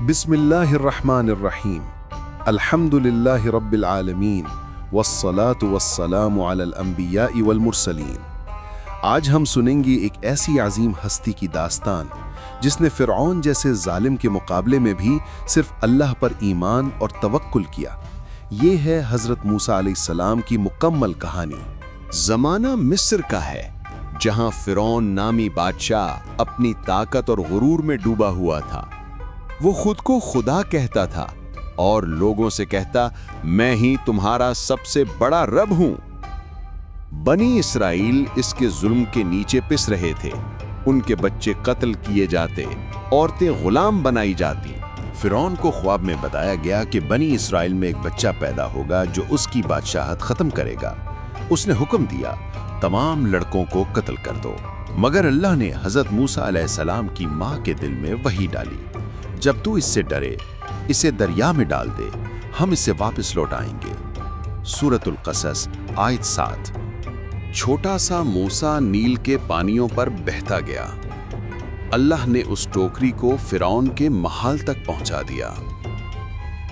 بسم اللہ الرحمن الرحیم الحمد للہ رب العالمین والصلاة والسلام علی الانبیاء والمرسلین۔ آج ہم سنیں گے ایک ایسی عظیم ہستی کی داستان جس نے فرعون جیسے ظالم کے مقابلے میں بھی صرف اللہ پر ایمان اور توکل کیا۔ یہ ہے حضرت موسیٰ علیہ السلام کی مکمل کہانی۔ زمانہ مصر کا ہے، جہاں فرعون نامی بادشاہ اپنی طاقت اور غرور میں ڈوبا ہوا تھا۔ وہ خود کو خدا کہتا تھا اور لوگوں سے کہتا، میں ہی تمہارا سب سے بڑا رب ہوں۔ بنی اسرائیل اس کے ظلم کے نیچے پس رہے تھے۔ ان کے بچے قتل کیے جاتے، عورتیں غلام بنائی جاتی۔ فرعون کو خواب میں بتایا گیا کہ بنی اسرائیل میں ایک بچہ پیدا ہوگا جو اس کی بادشاہت ختم کرے گا۔ اس نے حکم دیا، تمام لڑکوں کو قتل کر دو۔ مگر اللہ نے حضرت موسیٰ علیہ السلام کی ماں کے دل میں وحی ڈالی، جب تو اس سے ڈرے اسے دریا میں ڈال دے، ہم اسے واپس لوٹائیں گے۔ سورۃ القصص آیت 7۔ چھوٹا سا موسیٰ نیل کے پانیوں پر بہتا گیا۔ اللہ نے اس ٹوکری کو فرعون کے محل تک پہنچا دیا۔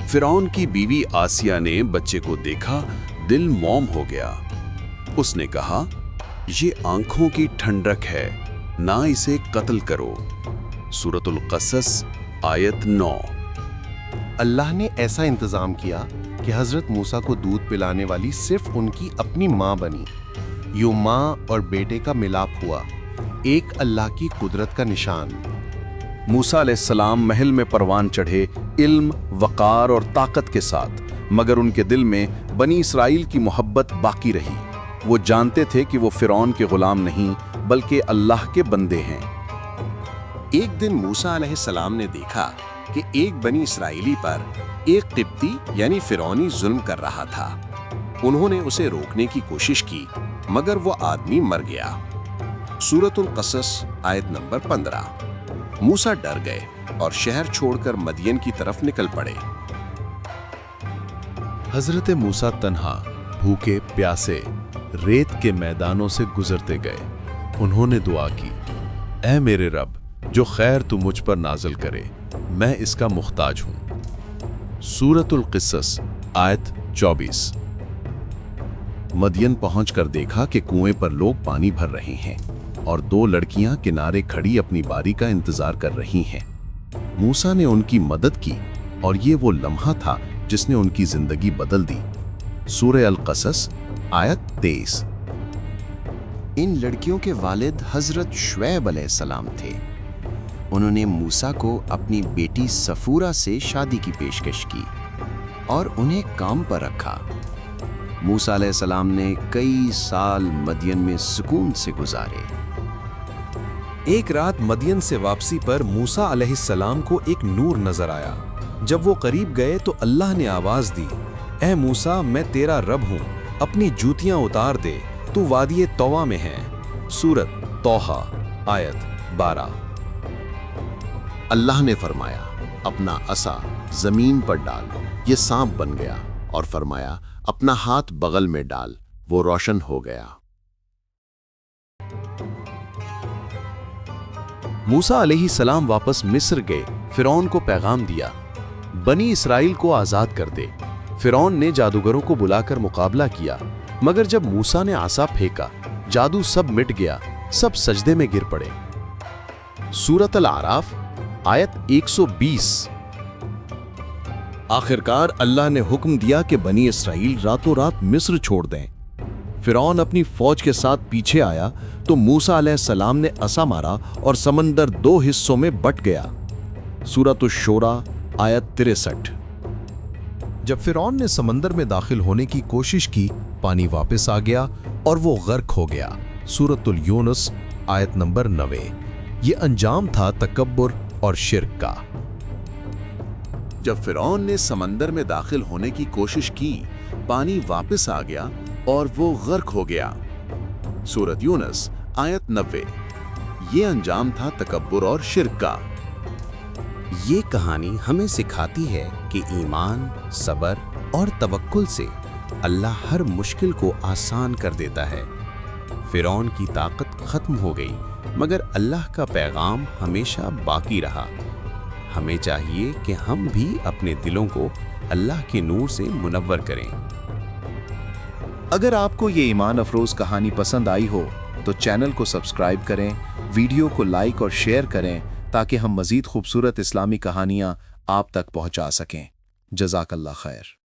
فرعون کی بیوی آسیہ نے بچے کو دیکھا، دل موم ہو گیا۔ اس نے کہا، یہ آنکھوں کی ٹھنڈک ہے، نہ اسے قتل کرو۔ سورۃ القصص آیت 9۔ اللہ نے ایسا انتظام کیا کہ حضرت موسیٰ کو دودھ پلانے والی صرف ان کی اپنی ماں بنی۔ یوں ماں اور بیٹے کا ملاپ ہوا، ایک اللہ کی قدرت کا نشان۔ موسیٰ علیہ السلام محل میں پروان چڑھے، علم، وقار اور طاقت کے ساتھ، مگر ان کے دل میں بنی اسرائیل کی محبت باقی رہی۔ وہ جانتے تھے کہ وہ فرعون کے غلام نہیں بلکہ اللہ کے بندے ہیں۔ ایک دن موسیٰ علیہ السلام نے دیکھا کہ ایک بنی اسرائیلی پر ایک قبطی یعنی فرعونی ظلم کر رہا تھا۔ انہوں نے اسے روکنے کی کوشش کی، مگر وہ آدمی مر گیا۔ سورۃ القصص آیت نمبر 15۔ موسیٰ ڈر گئے اور شہر چھوڑ کر مدین کی طرف نکل پڑے۔ حضرت موسیٰ تنہا، بھوکے پیاسے، ریت کے میدانوں سے گزرتے گئے۔ انہوں نے دعا کی، اے میرے رب، جو خیر تو مجھ پر نازل کرے، میں اس کا محتاج ہوں۔ سورۃ القصص آیت 24۔ مدین پہنچ کر دیکھا کہ کنویں پر لوگ پانی بھر رہے ہیں اور دو لڑکیاں کنارے کھڑی اپنی باری کا انتظار کر رہی ہیں۔ موسیٰ نے ان کی مدد کی اور یہ وہ لمحہ تھا جس نے ان کی زندگی بدل دی۔ سورہ القصص آیت 23۔ ان لڑکیوں کے والد حضرت شعیب علیہ السلام تھے۔ انہوں نے موسیٰ کو اپنی بیٹی صفورہ سے شادی کی پیشکش کی اور انہیں کام پر رکھا۔ موسیٰ علیہ السلام نے کئی سال مدین میں سکون سے گزارے۔ ایک رات مدین سے واپسی پر موسیٰ علیہ السلام کو ایک نور نظر آیا۔ جب وہ قریب گئے تو اللہ نے آواز دی، اے موسیٰ، میں تیرا رب ہوں، اپنی جوتیاں اتار دے، تو وادی طویٰ میں ہے۔ سورۃ طٰہٰ آیت 12۔ اللہ نے فرمایا، اپنا عصا زمین پر ڈال، یہ سانپ بن گیا، اور فرمایا، اپنا ہاتھ بغل میں ڈال، وہ روشن ہو گیا۔ موسیٰ علیہ السلام واپس مصر گئے، فرعون کو پیغام دیا، بنی اسرائیل کو آزاد کر دے۔ فرعون نے جادوگروں کو بلا کر مقابلہ کیا، مگر جب موسیٰ نے عصا پھینکا، جادو سب مٹ گیا، سب سجدے میں گر پڑے۔ سورۃ الاعراف آیت 120۔ آخرکار اللہ نے حکم دیا کہ بنی اسرائیل راتوں رات مصر چھوڑ دیں۔ فرعون اپنی فوج کے ساتھ پیچھے آیا تو موسیٰ علیہ السلام نے عصا مارا اور سمندر دو حصوں میں بٹ گیا۔ سورۃ الشورى آیت 63۔ جب فرعون نے سمندر میں داخل ہونے کی کوشش کی، پانی واپس آ گیا اور وہ غرق ہو گیا۔ سورۃ یونس آیت نمبر 90۔ یہ انجام تھا تکبر اور شرک کا۔ جب فرعون نے سمندر میں داخل ہونے کی کوشش کی، پانی واپس آ گیا اور وہ غرق ہو گیا۔ سورۃ یونس آیت 90۔ یہ انجام تھا تکبر اور شرک کا۔ یہ کہانی ہمیں سکھاتی ہے کہ ایمان، صبر اور توکل سے اللہ ہر مشکل کو آسان کر دیتا ہے۔ فرعون کی طاقت ختم ہو گئی، مگر اللہ کا پیغام ہمیشہ باقی رہا۔ ہمیں چاہیے کہ ہم بھی اپنے دلوں کو اللہ کے نور سے منور کریں۔ اگر آپ کو یہ ایمان افروز کہانی پسند آئی ہو تو چینل کو سبسکرائب کریں، ویڈیو کو لائک اور شیئر کریں تاکہ ہم مزید خوبصورت اسلامی کہانیاں آپ تک پہنچا سکیں۔ جزاک اللہ خیر۔